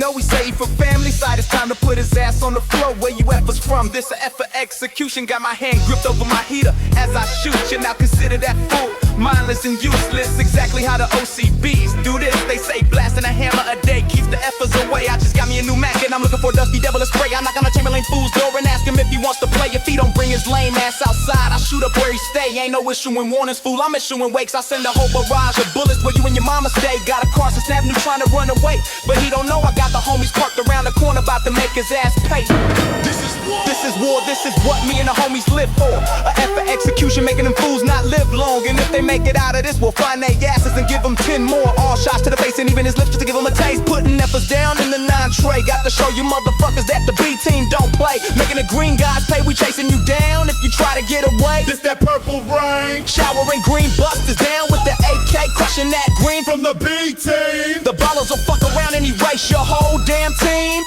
know he say he from family side. It's time to put his ass on the floor. Where you effers from? This a Effer Execution. Got my hand gripped over my heater as I shoot you. Now consider that fool mindless and useless. Exactly how the OCBs do this. They say blasting a hammer a day keeps the effers away. I just got me a new Mac and I'm looking for a dusty devil to spray. I knock on the Chamberlain fool's door and ask him if he wants to play. If he don't bring his lame ass outside, I shoot up where he stay. Ain't no issuing warnings, fool. I'm issuing wakes. I send a whole barrage of bullets where you and your mama stay. Got a car since Avenue trying to run away, but he don't know I got the homies parked around the corner about to make his ass pay. This is war. This is war. This is what me and the homies live for. A Effer Execution, making them fools not live long. And if they make it out of this, we'll find their asses and give them 10 more. All shots to the face and even his lips just to give them a taste. Putting effers down in the 9-tray. Got to show you motherfuckers that the B team don't play. Making the green guys pay, we chasing you down if you try to get away. This that purple rain. Showering green busters down with the AK, crushing that green From the B team. The Ballas will fuck around and erase your whole damn team.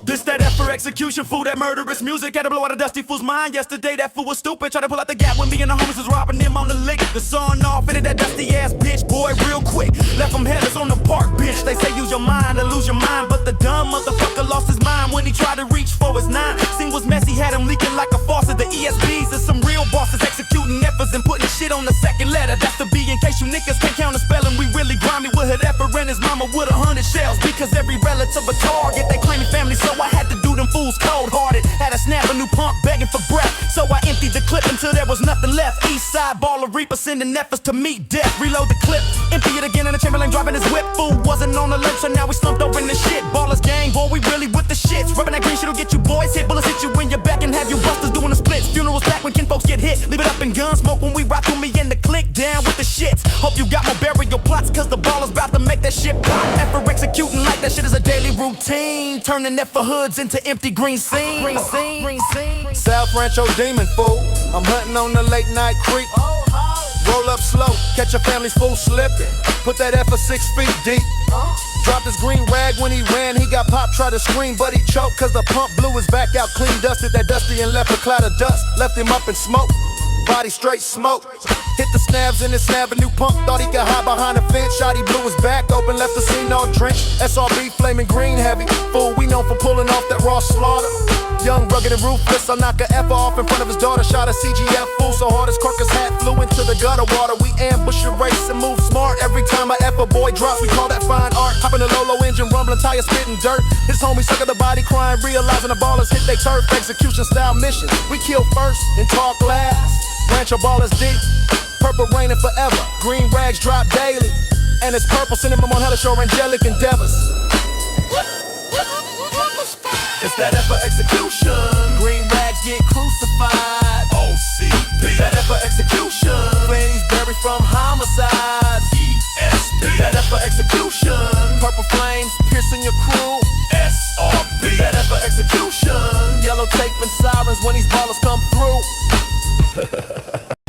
This that Effer Execution, fool, that murderous music had to blow out a dusty fool's mind. Yesterday that fool was stupid, tried to pull out the gap when me and the homies was robbing him on the lick. The sun off, hit that dusty ass bitch boy real quick. Left him headless on the park bench. They say use your mind to lose your mind, but the dumb motherfucker lost his mind when he tried to reach for his 9. Scene was messy, had him leaking like a faucet. The ESBs is some real bosses executing effers and putting shit on the second letter. That's the B in case you niggas can't count the spelling. We really grimy with an Effer and his mama with 100 shells. Because every relative a target, they claiming family, so I had to do them fools cold-hearted. Had to snap a new punk begging for breath, so I emptied the clip until there was nothing left. East side baller reaper sending efforts to meet death. Reload the clip, empty it again, and the Chamberlain driving his whip. Fool wasn't on alert, so now we slumped over in the shit. Ballers gang, boy, we really with the shits. Rubbing that green shit'll get you boys hit. Bullets hit you in your back and have you busters doing the splits. Funerals back when kin folks get hit. Leave it up in gun smoke when we rock with me and the click down with the shits. Hope you got more burial plots, cause the ballers about to make that shit pop. Effer executing like that shit is a daily routine. Turning Effer hoods into empty green scenes. South Rancho Demon, fool. I'm hunting on the late night creek. Roll up slow, catch a family's full slipping. Put that Effer 6 feet deep. Dropped his green rag when he ran. He got popped, tried to scream, but he choked. Cause the pump blew his back out clean, dusted that dusty and left a cloud of dust. Left him up in smoke, body straight smoke. Hit the snabs in his snab, a new punk thought he could hide behind the fence. Shot, he blew his back open, left the scene all drenched. SRB flaming green heavy. Fool, we known for pulling off that raw slaughter. Young, rugged and ruthless, I knock a Effer off in front of his daughter. Shot a CGF fool so hard his Corcus hat flew into the gutter water. We ambush a race and move smart. Every time a Effer boy drops, we call that fine art. Hop in the low engine, rumbling tires, spitting dirt. His homies suck at the body, crying, realizing the ballers hit they turf. Execution style mission. We kill first and talk last. Rancho ballers deep, purple raining forever. Green rags drop daily, and it's purple sending them on hella show angelic endeavors. It's that Effer Execution. Green rags get crucified. OCB. It's that Effer Execution. Flames buried from homicides. ESB. It's that Effer Execution. Purple flames piercing your crew. SRB. It's that Effer Execution. Yellow tape and sirens when these ballers come through.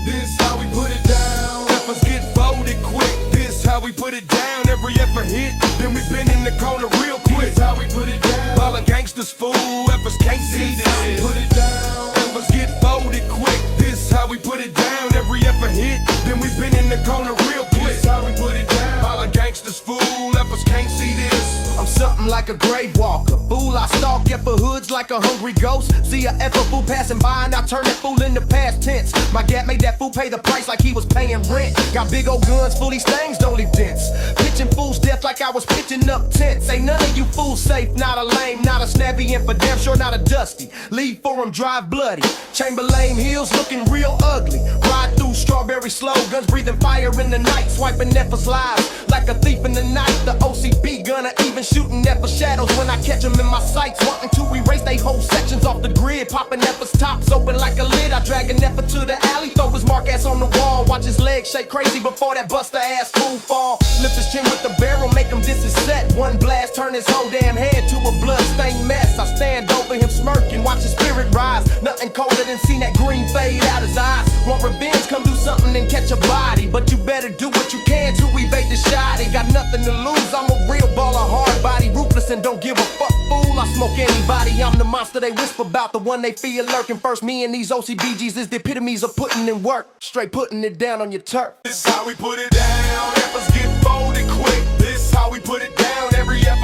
This how we put it down. Effers get voted quick. This how we put it down. Every Effer hit, then we been in the corner real quick. This how we put it down. Ballin' gangsters fool, Effers can't see this. How we put it down. Effers get voted quick. This how we put it down. Every Effer hit, then we been in the corner real quick. This how we put it down. Ballin' gangsters fool, Effers can't see this. I'm something like a grave walker. Fool, I stalk Effer hoods like a hungry ghost. See a Effer fool passing by and I turn that fool into past tense. My gap made that fool pay the price like he was paying rent. Got big old guns, fool, these things don't leave dents. Pitching fools death like I was pitching up tents. Ain't none of you fools safe, not a lame, not a snappy, and for damn sure not a dusty. Leave for 'em, drive bloody. Chamberlain heels looking real ugly. Ride through strawberry slow, guns breathing fire in the night. Swiping Effer's lives like a thief in the night. The OCB gunner even shooting Effer shadows when I catch them in my sights. Wanting to erase they whole sections off the grid. Popping Effer's tops open like a lid. I drag an Effer to the alley, throw his mark ass on the wall. Watch his legs shake crazy before that buster ass fool fall. Lift his chin with the barrel, make him diss his set. One blast, turn his whole damn head to a blood-stained mess. I stand over him smirking, watch his spirit rise. Nothing colder than seeing that green fade out his eyes. Want revenge, come do something and catch a body. But you better do what you can to evade the shot. Ain't got nothing to lose, I'm a real baller, hard body. Ruthless and don't give a fuck, fool. I smoke anybody, I'm the monster they whisper about. The one they feel lurking first. Me and these OCBGs is the epitomes of putting in work. Straight putting it down on your turf. This how we put it down. Effers get folded quick. This how we put it down. Every Effer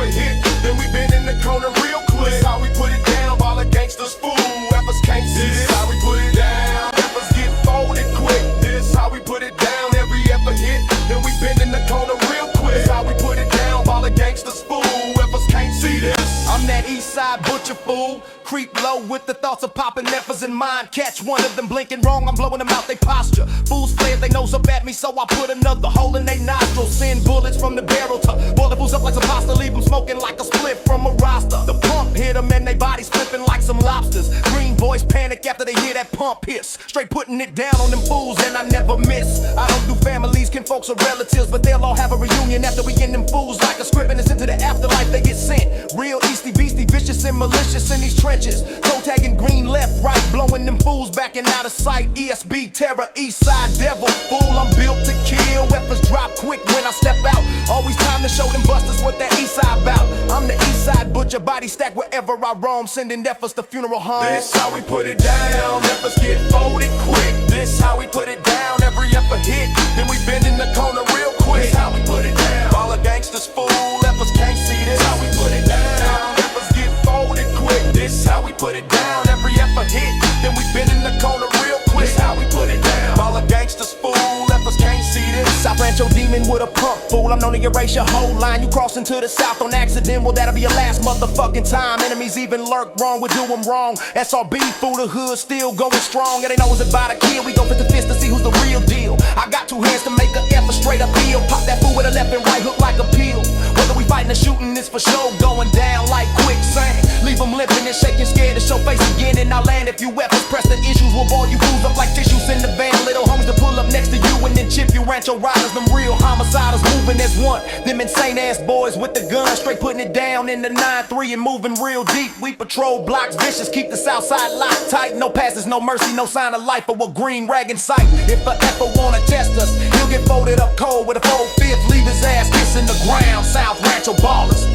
that east side butcher fool. Creep low with the thoughts of popping Effers in mind. Catch one of them blinking wrong, I'm blowing them out they posture. Fools flare they nose up at me, so I put another hole in they nostril. Send bullets from the barrel to boil the fools up like some pasta. Leave them smoking like a split from a roster. The pump hit them and they bodies flipping like some lobsters. Green boys panic after they hear that pump hiss. Straight putting it down on them fools and I never miss. I don't do families, kin folks or relatives, but they'll all have a reunion after we end them fools like a script and it's into the afterlife they get sent. Real easty beastie, vicious and malicious in these trenches. Toe tagging green left, right, blowing them fools back and out of sight. ESB terror, east side devil, fool, I'm built to kill. Weapons drop quick when I step out. Always time to show them busters what that east side bout. I'm the east side butcher, body stack wherever I roam, sending efforts to funeral homes. This how we put it down, efforts get folded quick. This how we put it down, every effort hit. Then we bend in the corner real quick. This how we put it down. All the gangsters fool, efforts can't see this. How we put it down, efforts get folded quick. This how we put it down, every effort hit. Then we bend in the corner real quick. This how we put it down. All the gangsters fool, efforts can't see this. South Rancho demon with a pump, fool. I'm known to erase your whole line. You crossing to the south on accident, well that'll be your last motherfucking time. Enemies even lurk wrong, we do them wrong. SRB, fool, the hood still going strong. It ain't always about a kill, we go fit the fist to see who's the real deal. I got two hands to make a effort straight up heel. Pop that fool with a left and right hook like a peel. Whether we fighting or shooting, it's for sure going down like quicksand. Leave them limping and shaking, scared to show face again in our land. If you weapons press the issues, we'll boil you fools up like tissues in the van. Little homies to pull up next to you and then chip you. Rancho riders, them real homiciders moving as one. Them insane ass boys with the gun, straight putting it down in the 9-3 and moving real deep. We patrol blocks, vicious, keep the south side locked tight. No passes, no mercy, no sign of life or a green rag in sight. If a effer wanna test us, he'll get folded up cold with a 4/5, leave his ass kissing the ground. South Rancho Ballas.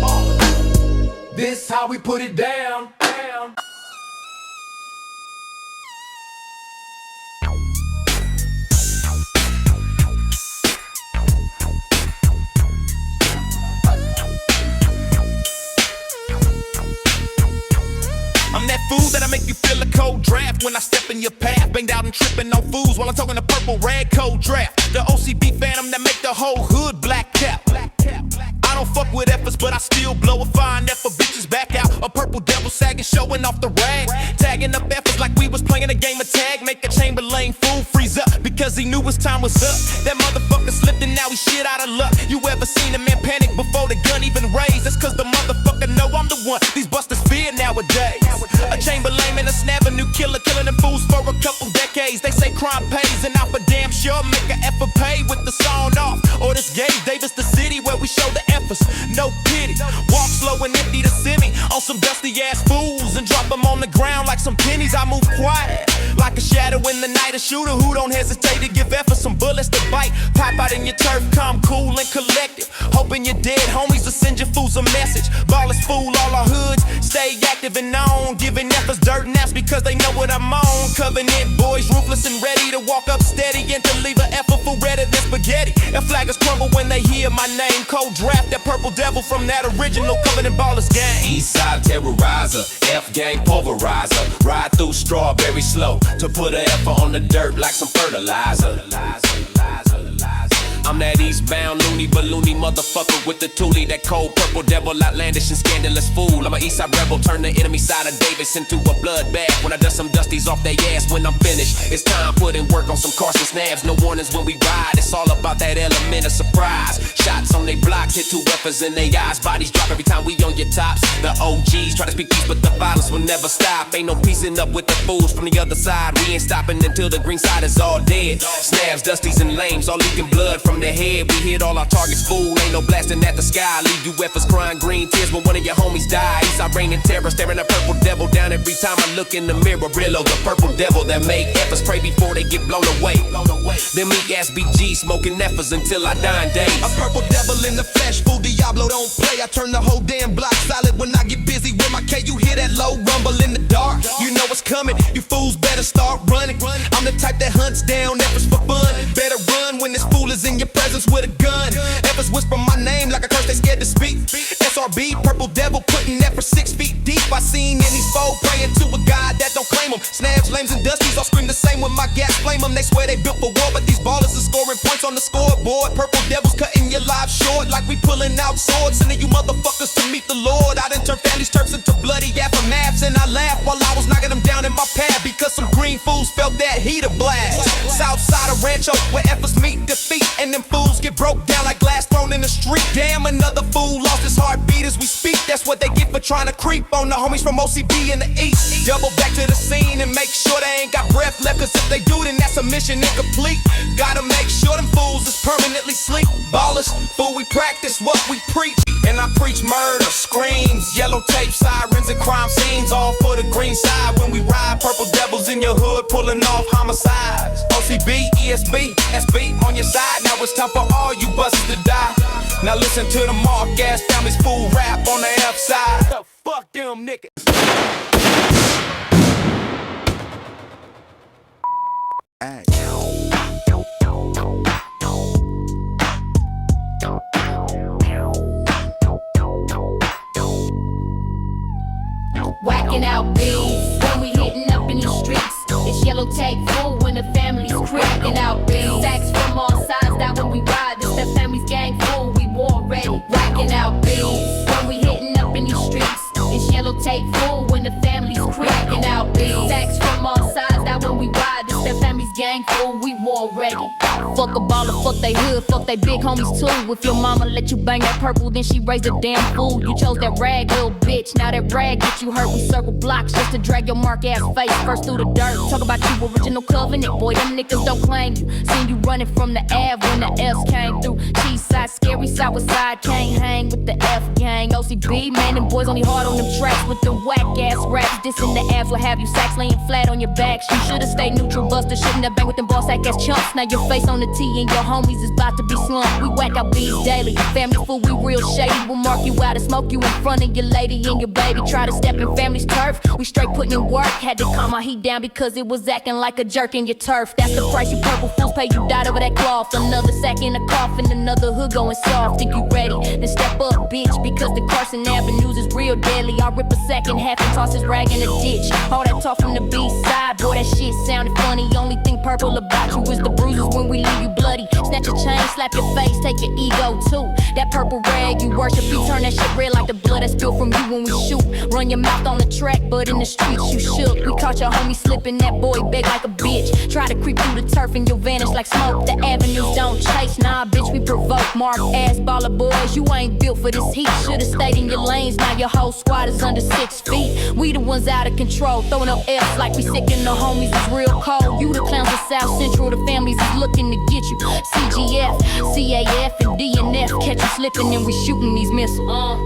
This how we put it down. I'm that fool that'll make you feel a cold draft when I step in your path. Banged out and tripping on fools while I'm talking a purple rag cold draft. The OCB phantom that make the whole hood black cap. I don't fuck with efforts, but I still blow a fine effort. Bitches back out, a purple devil sagging, showing off the rag. Tagging up efforts like we was playing a game of tag. Make a Chamberlain fool freeze up because he knew his time was up. That motherfucker slipped and now he shit out of luck. You ever seen a man panic before the gun even raised? That's cause the motherfucker know I'm the one these busters fear nowadays. A Chamberlain and a snapping killer, killing them fools for a couple decades. They say crime pays and I for damn sure make an effort pay with the song off. Or this gay Davis, the city where we show the efforts. No pity, walk slow and empty the semi on some dusty ass fools and drop them on the ground like some pennies. I move quiet like a shadow in the night. A shooter who don't hesitate to give effort some bullets to bite. Pop out in your turf, come cool and collective. Hoping your dead homies will send your fools a message. Ballas fool all our hoods, stay active and on. Giving efforts dirt naps because they know what I'm on. Covenant boys ruthless and ready to walk up steady and to leave an effort for redder than spaghetti. And flaggers crumble when they hear my name. Cold draft that purple devil from that original Covenant Ballas gang. Eastside terrorizer, F gang pulverizer. Ride through strawberry slow to put an effort on the dirt like some fertilizer. I'm that eastbound loony balloony motherfucker with the toolie. That cold purple devil, outlandish and scandalous fool. I'm an eastside rebel, turn the enemy side of Davis into a bloodbath. When I dust some dusties off their ass when I'm finished. It's time putting work on some Carson snaps. No warnings when we ride, it's all about that element of surprise. Shots on they blocks, hit two weapons in their eyes. Bodies drop every time we on your tops. The OGs try to speak peace, but the violence will never stop. Ain't no piecing up with the fools from the other side. We ain't stopping until the green side is all dead. Snaps, dusties, and lames, all leaking blood from their head. We hit all our targets, fool. Ain't no blasting at the sky. Leave you efforts crying green tears when one of your homies die. Eastside reign in terror, staring a purple devil down every time I look in the mirror. Real the purple devil that make efforts pray before they get blown away. Them meek ass BG smoking efforts until I die in days. A purple devil in the flesh, fool Diablo don't play. I turn the whole damn block solid when I get busy with my K. You hear that low rumble in the dark, you know it's coming. You fools better start running. I'm the type that hunts down efforts for fun. Better run when this fool is in your presence with a gun. Efforts whisper my name like a curse they scared to speak. SRB, purple devil putting Effer 6 feet deep. I seen in these foes praying to a God that don't claim them. Snabs, lames, and dusties all scream the same when my gas flame them. They swear they built for war, but these ballers are scoring points on the scoreboard. Purple devils cutting your lives short like we pulling out swords. Sending you motherfuckers to meet the Lord. I done turned families, turfs into bloody aftermaths, and I laughed while I was knocking them down in my path because some green fools felt that heater blast. Southside of Rancho where Effers meet defeat, and them fools get broke down like glass thrown in the street. Damn, another fool lost his heartbeat as we speak. That's what they get for trying to creep on the homies from OCB in the east. Double back to the scene and make sure they ain't got breath left, cause if they do, then that's a mission incomplete. Gotta make sure them fools is permanently sleep. Ballers, fool, we practice what we preach. And I preach murder, screams, yellow tape, sirens, and crime scenes. All for the green side when we ride. Purple devils in your hood pulling off homicides. OCB, ESB, SB on your side. Now it's time for all you busters to die. Now listen to the mark ass families fool rap on the F side. The fuck them niggas. Wackin Out B, when we hitting up in the streets. It's yellow tape full when the family's cracking out B. Sacks from all sides, that when we ride. This the family's gang full, we war ready. Wackin Out B, when we hitting up in the streets. It's yellow tape full when the family's cracking out B. Sacks from all sides, that when we ride. This the family's gang full, we war ready. Fuck a baller, fuck they hood, fuck they big homies too. If your mama let you bang that purple, then she raised a damn fool. You chose that rag, little bitch, now that rag get you hurt. We circle blocks just to drag your mark ass face first through the dirt. Talk about you original covenant, boy, them niggas don't claim you. Seen you running from the Ave when the F's came through. Cheese side, scary side with side, can't hang with the F gang. OCB, man, them boys only hard on them tracks with them whack ass raps. Dissing the abs will have you sacks laying flat on your backs. You should've stayed neutral, buster, shouldn't have banged with them boss ass chumps. Now your face on the T and your homies is about to be slumped. We whack out bees daily, family fool, we real shady. We'll mark you out and smoke you in front of your lady and your baby. Try to step in family's turf, we straight putting in work. Had to calm my heat down because it was acting like a jerk in your turf. That's the price you purple fools pay, you died over that cloth. Another sack in a coffin, another hood going soft. Think you ready? Then step up, bitch, because the Carson Avenues is real deadly. I'll rip a sack in half and toss his rag in a ditch. All that talk from the B-side, boy, that shit sounded funny. Only thing purple about you is the bruises when we leave you bloody. Snatch a chain, slap your face, take your ego too. That purple rag you worship, you turn that shit red like the blood that spilled from you when we shoot. Run your mouth on the track, but in the streets you shook. We caught your homie slipping, that boy beg like a bitch. Try to creep through the turf and you'll vanish like smoke. The avenues don't chase, nah bitch, we provoke. Mark ass baller boys, you ain't built for this heat. Should've stayed in your lanes, now your whole squad is under 6 feet. We the ones out of control, throwing up F's like we sick and the homies is real cold. You the clowns of South Central, the families is looking to get you. CGF, CAF, and DNF catch you slipping and we shooting these missiles.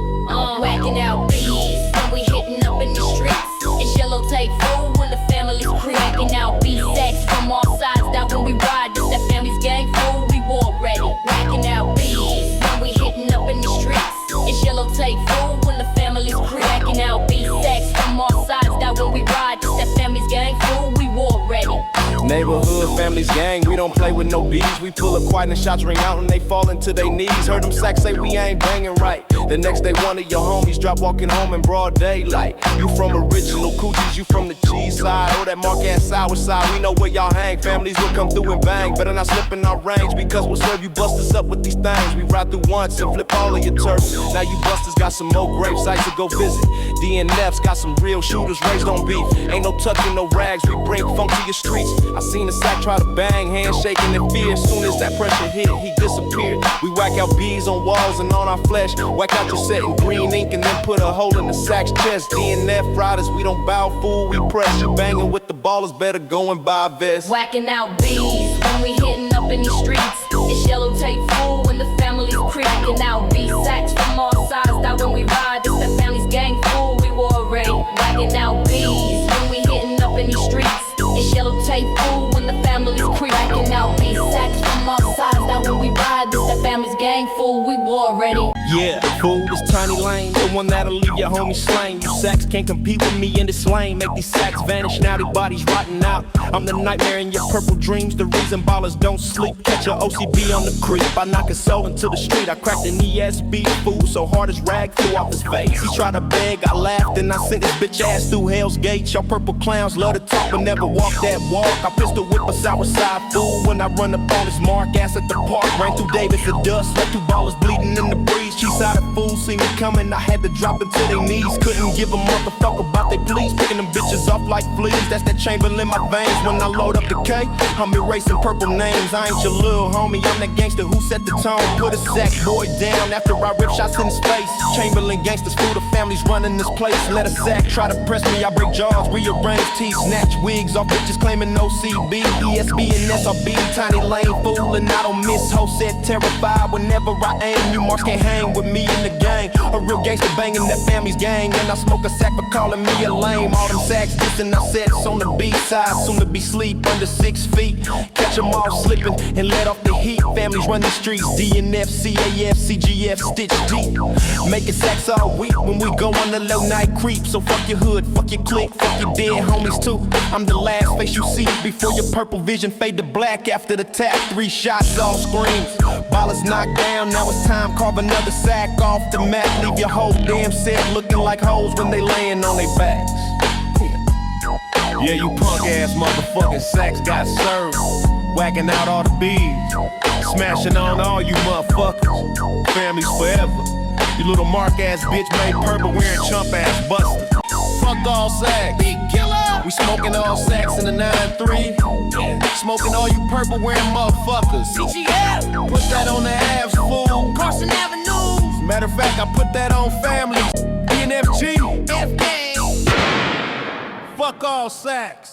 Wackin Out B's when we hitting up in the streets. It's yellow tape full when the family's cracking out B. Sacks from all sides, that when we ride. This that family's gang full, we war ready. Wackin Out B's when we hitting up in the streets. It's yellow tape full when the family's cracking out B. Sacks from all sides, that when we ride. This that family's gang full, we war ready. Neighborhood, families, gang, we don't play with no bees. We pull up quiet and shots ring out and they fall into their knees. Heard them sacks say we ain't banging right. The next day one of your homies drop walking home in broad daylight. You from original coochies, you from the cheese side. Oh, that mark ass sour side, we know where y'all hang. Families will come through and bang. Better not slip in our range because we'll serve you busters up with these things. We ride through once and flip all of your turfs. Now you busters got some more grave sites to go visit. DNF's got some real shooters raised on beef. Ain't no tucking, no rags, we bring funk to your streets. I seen a sack try to bang, handshaking in fear. Soon as that pressure hit, he disappeared. We whack out bees on walls and on our flesh. Whack out your set in green ink and then put a hole in the sack's chest. DNF riders, we don't bow, fool, we press. You banging with the ballers, better go and buy a vest. Wackin Out B's when we hitting up in the streets. It's yellow tape full when the family's cracking out B. Sacks from all sides, that when we ride. This the family's gang full, we war ready. Wackin Out B's when we hitting up in the streets. It's yellow tape full when the family's cracking out B. Sacks from all sides, that when we ride. This the family's gang full, we war ready. Yeah, fool, this tiny lane, the one that'll leave your homie slain. You sacks can't compete with me in this lane. Make these sacks vanish, now these bodies rotting out. I'm the nightmare in your purple dreams, the reason ballers don't sleep. Catch your OCB on the creep, I knock his soul into the street. I cracked an ESB, fool, so hard as rag flew off his face. He tried to beg, I laughed, and I sent his bitch ass through Hell's Gate. Y'all purple clowns love to talk, but never walk that walk. I pistol whip a sour side fool when I run up on his mark. Ass at the park, ran through Davis to dust, left two ballers bleeding in the breeze. Cheese-sided fools see me coming, I had to drop them to their knees. Couldn't give a motherfucker about they please. Picking them bitches off like fleas, that's that chamber in my veins. When I load up the K, I'm erasing purple names. I ain't your little homie, I'm that gangster who set the tone. Put a sack boy down after I rip shots in his face. Chamberlain gangsters, fool, the family's running this place. Let a sack try to press me, I break jaws, rearrange teeth, snatch wigs off bitches claiming OCB, ESB and SRB. Tiny lane fool, and I don't miss. Ho said terrified whenever I aim. You marks can't hang with me in the gang. A real gangster banging that family's gang. And I smoke a sack for calling me a lame. All them sacks dissing our sets on the B-side. Soon to be sleep under 6 feet. Catch them all slipping and let off the heat. Families run the streets. DNF, CAF, CGF, stitch deep. Making sacks all week when we go on the low night creep. So fuck your hood, fuck your clique, fuck your dead homies too. I'm the last face you see before your purple vision fade to black. After the tap, 3 shots, all screams. Ballas knocked down, now it's time, carve another sack off the map. Leave your whole damn set looking like hoes when they laying on their backs. Yeah, you punk ass motherfucking sacks got served. Wacking out all the bees, smashing on all you motherfuckers. Families forever. You little mark ass bitch made purple wearing chump ass busters. Fuck all sacks. Big killer. We smoking all sacks in the 9-3. Smoking all you purple wearing motherfuckers. GTAV. Put that on the abs, fool. Carson Avenue. Matter of fact, I put that on Families. BNFG. F-Gang. Fuck all sacks.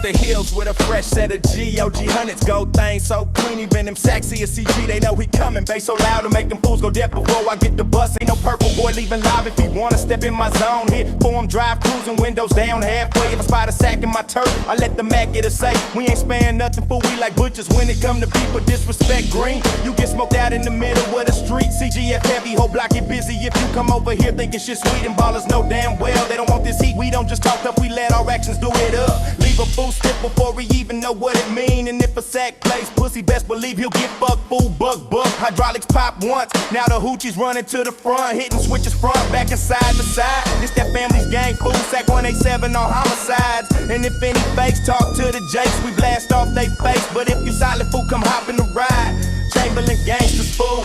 The hills with a fresh set of GOG hundreds. Gold thing so clean, even them sexy as CG, they know he coming. Bass so loud to make them fools go deaf before I get the bus. Ain't no purple boy leaving live if he wanna step in my zone. Hit form, drive, cruising, windows down halfway. If I spot a sack in my turf, I let the Mac get a say. We ain't sparing nothing, fool, we like butchers when it come to people disrespect green. You get smoked out in the middle of the street. CGF heavy, whole block get busy if you come over here thinking shit sweet. And ballers know damn well they don't want this heat. We don't just talk up, we let our actions do it up. Leave a fool stiff before we even know what it mean. And if a sack plays pussy, best believe he'll get fucked, fool, buck. Hydraulics pop once, now the hoochie's running to the front, hitting switches front, back and side to side. This that family's gang, fool, sack 187 on homicides. And if any fakes talk to the jakes, we blast off they face. But if you silent, fool, come hop in the ride. Chamberlain gangsters, fool,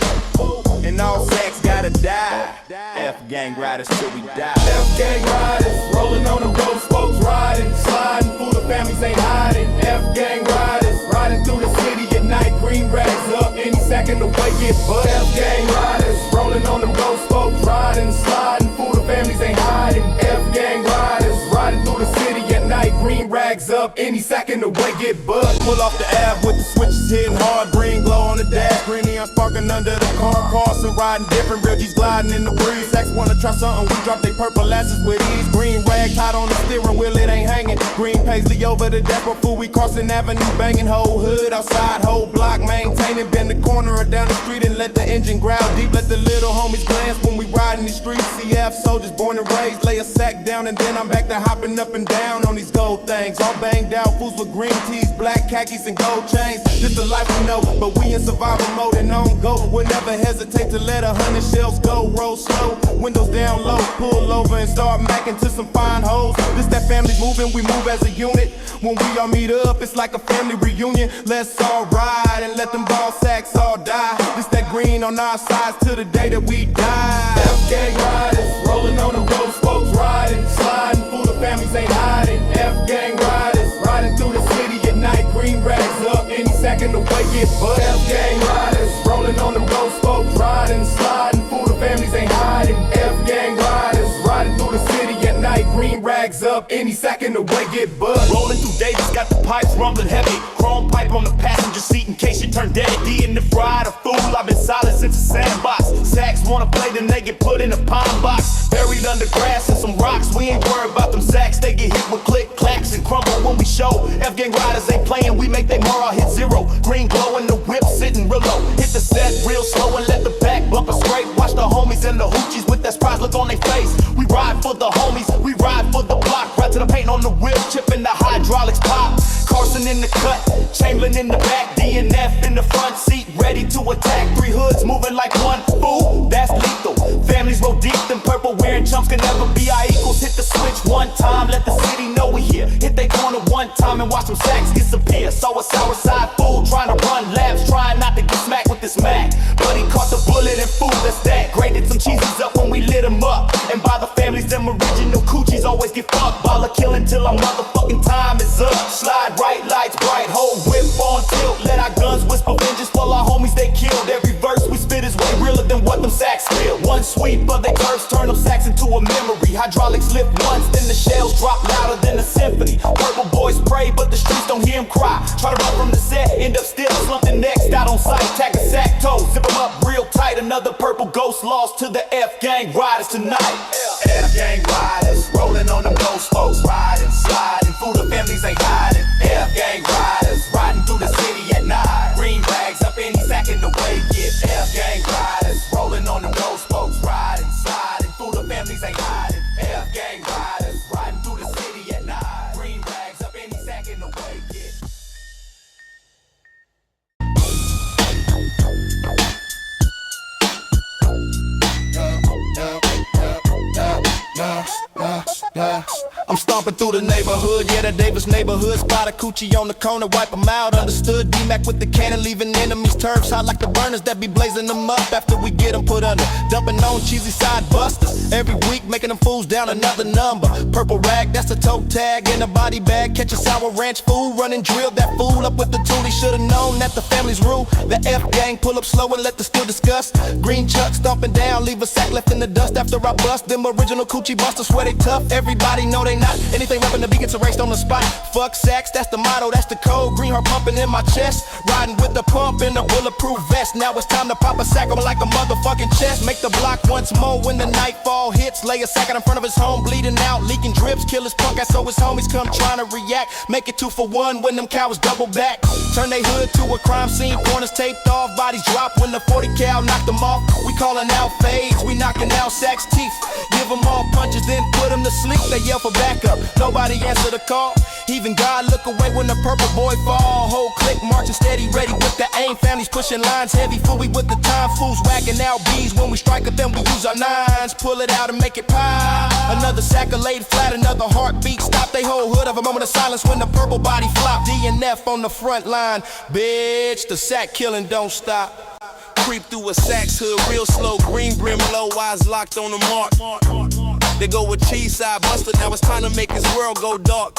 and all sacks gotta die. F Gang Ridas till we die. F Gang Ridas, rolling on the road, spokes riding, sliding, fool, the families ain't hiding. F Gang Ridas, riding through the city at night, green rags up, any second away get butt. F Gang Ridas, rolling on the road, spokes riding, sliding, fool, the families ain't hiding. F Gang Ridas, riding through the city at night, green rags up, any second away get butt. Pull off the Ave with the switches hitting hard, green glow on the dash, green neon sparking under the car. Carson riding different, real G's gliding in the breeze. Sacks wanna try something, we drop they purple asses with ease. Green rag hot on the steering wheel, it ain't hanging. Green paisley over the depot, fool, we crossing avenue, banging whole hood outside, whole block maintaining. Bend the corner or down the street and let the engine growl deep. Let the little homies glance when we riding the streets. CF soldiers born and raised, lay a sack down and then I'm back to hopping up and down on these gold things. All banged out, fools with green tees, black khakis and gold chains. This the life we know, but we in survival mode and on go. We'll never hesitate to let 100 shells go. Roll slow, windows down low, pull over and start macking to some fine hoes. This that family's moving, we move as a unit. When we all meet up, it's like a family reunion. Let's all ride and let them ball sacks all die. This that green on our sides till the day that we die. F Gang Ridas, rolling on the road, spokes riding, sliding, fool, the families ain't hiding. F Gang Ridas, riding through the city at night, green rags up, any second away get butt. F Gang Ridas, rolling on the road, spokes riding, sliding, fool, the families ain't hiding. F Gang Ridas, riding through the city at night, green rags up. up any sack in the way, get buzzed. Rolling through Davis, got the pipes rumbling heavy. Chrome pipe on the passenger seat in case you turn dead. D in the fried a fool, I've been solid since a sandbox. Sacks wanna play, then they get put in a pine box. Buried under grass and some rocks, we ain't worried about them sacks. They get hit with click, clacks, and crumble when we show. Gang Ridas ain't playing, we make they moral hit zero. Green glow in the whip, sitting real low. Hit the set real slow and let the back bumper scrape. Watch the homies and the hoochies with that surprise look on their face. We ride for the homies, we ride for the block. Right to the paint on the wheel, chipping the hydraulics pop. Carson in the cut, Chamberlain in the back, DNF in the front seat, ready to attack. 3 hoods moving like one fool, that's lethal. Families roll deep, them purple wearing chumps can never be our equals. Hit the switch one time, let the city know we here. Hit they corner one time and watch them sacks disappear. So a sour side fool trying to run laps, trying not to get smacked with this Mac. But he caught the bullet and fool, that's that. Graded some cheesies up when we lit them up. And by the families, them original coochies always get fucked. Baller killing till our motherfucking time is up. Slide right, lights bright, whole whip on tilt. Let our guns whisper vengeance for our homies they killed. Every verse we spit is way realer than what them sacks feel. One sweep of they curves turn them sacks into a memory. Hydraulics lift once, then the shells drop louder than a symphony. Purple boys pray, but the streets don't hear him cry. Try to run from the set, end up still slumped next out on sight. Tag a sack toe, zip him up real tight. Another purple ghost lost to the F Gang Ridas tonight. F Gang Ridas, rolling on them ghost folks, riding, sliding, fool the families ain't hiding. F Gang Ridas, riding through the city at night. Green bags up any sack in the way, get F Gang Ridas, rolling on them ghost folks, riding, sliding, fool the families ain't hiding. F Gang Ridas, riding through the city at night. Green bags up any sack in the way, get. I'm stomping through the neighborhood, yeah, the Davis neighborhood. Spot a coochie on the corner, wipe them out. Understood, D-Mac with the cannon, leaving enemies turfs hot like the burners that be blazing them up after we get them put under. Dumping on cheesy side busters every week, making them fools down another number. Purple rag, that's a toe tag in a body bag. Catch a sour ranch fool, running drill that fool up with the tool. He should've known that the family's rule. The F gang pull up slow and let the steel discuss. Green chuck stomping down, leave a sack left in the dust after I bust. Them original coochie busters swear they tough. Everybody know they not. Anything rapping the beat gets erased on the spot. Fuck sacks, that's the motto, that's the code. Green heart pumping in my chest, riding with the pump in a bulletproof vest. Now it's time to pop a sack on like a motherfucking chest. Make the block once more when the nightfall hits. Lay a sack out in front of his home, bleeding out, leaking drips. Kill his punk ass so his homies come trying to react. Make it 2 for 1 when them cowards double back. Turn they hood to a crime scene, corners taped off, bodies drop when the 40 cal knocked them off. We calling out fades, we knocking out sacks teeth. Give them all punches, then put them to sleep. They yell for backup, nobody answer the call. Even God look away when the purple boy fall. Whole clique marching steady, ready with the aim. Families pushing lines heavy, fool we with the time. Fools whacking out B's when we strike at them. We use our nines, pull it out and make it pop. Another sack of laid flat, another heartbeat. Stop they whole hood of a moment of silence when the purple body flop. DNF on the front line, bitch. The sack killing don't stop. Creep through a sack's hood real slow, green brim low, eyes locked on the mark. They go with cheese side buster, now it's time to make his world go dark.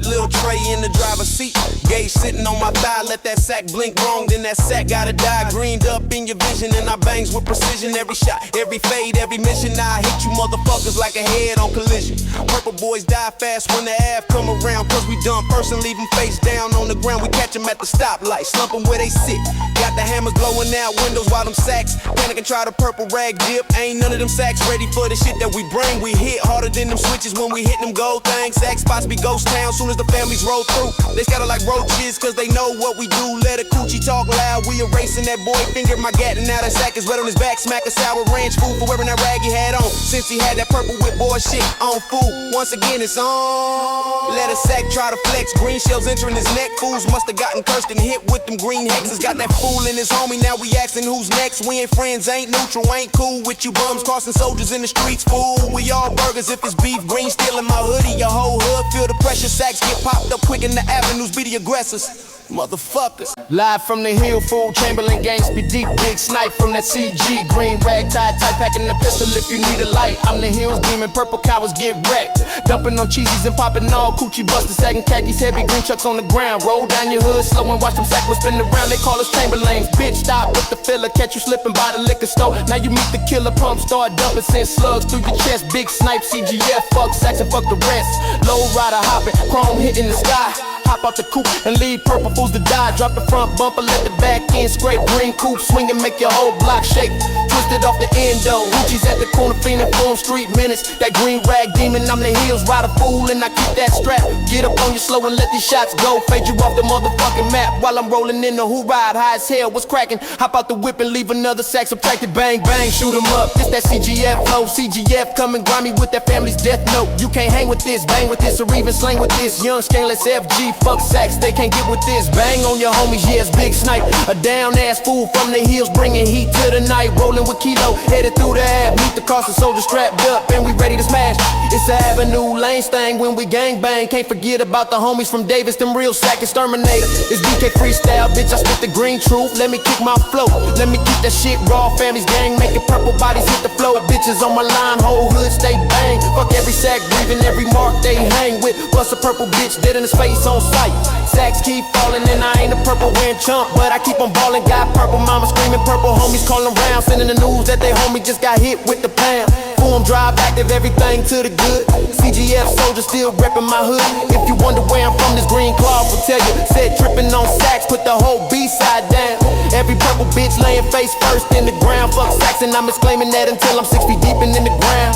Little tray in the driver's seat, gauge sitting on my thigh, let that sack blink wrong, then that sack gotta die. Greened up in your vision and I bangs with precision. Every shot, every fade, every mission, I hit you motherfuckers like a head on collision. Purple boys die fast when the Av come around, cause we done first and leave them face down on the ground. We catch them at the stoplight, slump them where they sit. Got the hammers blowing out windows while them sacks panic and try the purple rag dip. Ain't none of them sacks ready for the shit that we bring. We hit harder than them switches when we hit them gold things. Sack spots be ghost town soon as the families roll through. They scatter like roaches cause they know what we do. Let a coochie talk loud, we erasing that boy finger. My gat and now that sack is red on his back. Smack a sour ranch fool for wearing that rag he had on. Since he had that purple whip boy shit on fool. Once again it's on. Let a sack try to flex. Green shells entering his neck. Fools must have gotten cursed and hit with them green hexes. Got that fool in his homie, now we asking who's next. We ain't friends, ain't neutral, ain't cool with you bums. Crossing soldiers in the streets, fool. We all burgers if it's beef. Green still in my hoodie, your whole hood feel the pressure. Sacks get popped up quick and the avenues be the aggressors. Motherfuckers. Live from the hill, full Chamberlain gangs be deep, big snipe from that CG. Green rag tie, tight packing the pistol if you need a light. I'm the hills beaming, purple cowards get wrecked. Dumping on cheesies and popping all coochie busters, sagging khakis, heavy green chucks on the ground. Roll down your hood slow and watch them sacklers spin around. They call us Chamberlains. Bitch, stop with the filler, catch you slipping by the liquor store. Now you meet the killer, pump start dumping, send slugs through your chest. Big snipe, CGF, fuck sacks and fuck the rest. Low rider hopping, chrome hitting the sky. Hop out the coupe and leave purple fools to die. Drop the front bumper, let the back end scrape. Green coupe, swing and make your whole block shake. Twisted off the endo, Gucci's at the corner, fiending for 'em street minutes. That green rag demon, I'm the hills rider fool, and I keep that strap. Get up on you slow and let these shots go. Fade you off the motherfucking map while I'm rolling in the who ride. High as hell, what's cracking? Hop out the whip and leave another sack subtracted. Bang, bang, shoot 'em up. This that CGF flow, CGF coming grimy with that family's death note. You can't hang with this, bang with this, or even slang with this. Young stainless FG, fuck sacks, they can't get with this. Bang on your homies, yes, big snipe. A down ass fool from the hills, bringing heat to the night. Rolling with kilo, headed through the ave. Meet the cost of soldiers strapped up, and we ready to smash. It's the Avenue Lanes thing when we gang bang. Can't forget about the homies from Davis, them real sack exterminator. It's BK Freestyle, bitch, I spit the green truth. Let me kick my flow, let me keep that shit raw. Families gang, making purple bodies hit the floor. Bitches on my line, whole hood stay bang. Fuck every sack, breathing every mark they hang with. Bust a purple bitch dead in his face on sight. Sacks keep falling and I ain't a purple wearing chump, but I keep on ballin'. Got purple mama screaming, purple homies calling round, sending the news that they homie just got hit with the pound. Boom, drive active, everything to the good. CGF soldier still reppin' my hood. If you wonder where I'm from, this green cloth will tell you. Said trippin' on sacks, put the whole B-side down. Every purple bitch laying face first in the ground. Fuck sacks and I'm exclaiming that until I'm 6 feet deep and in the ground.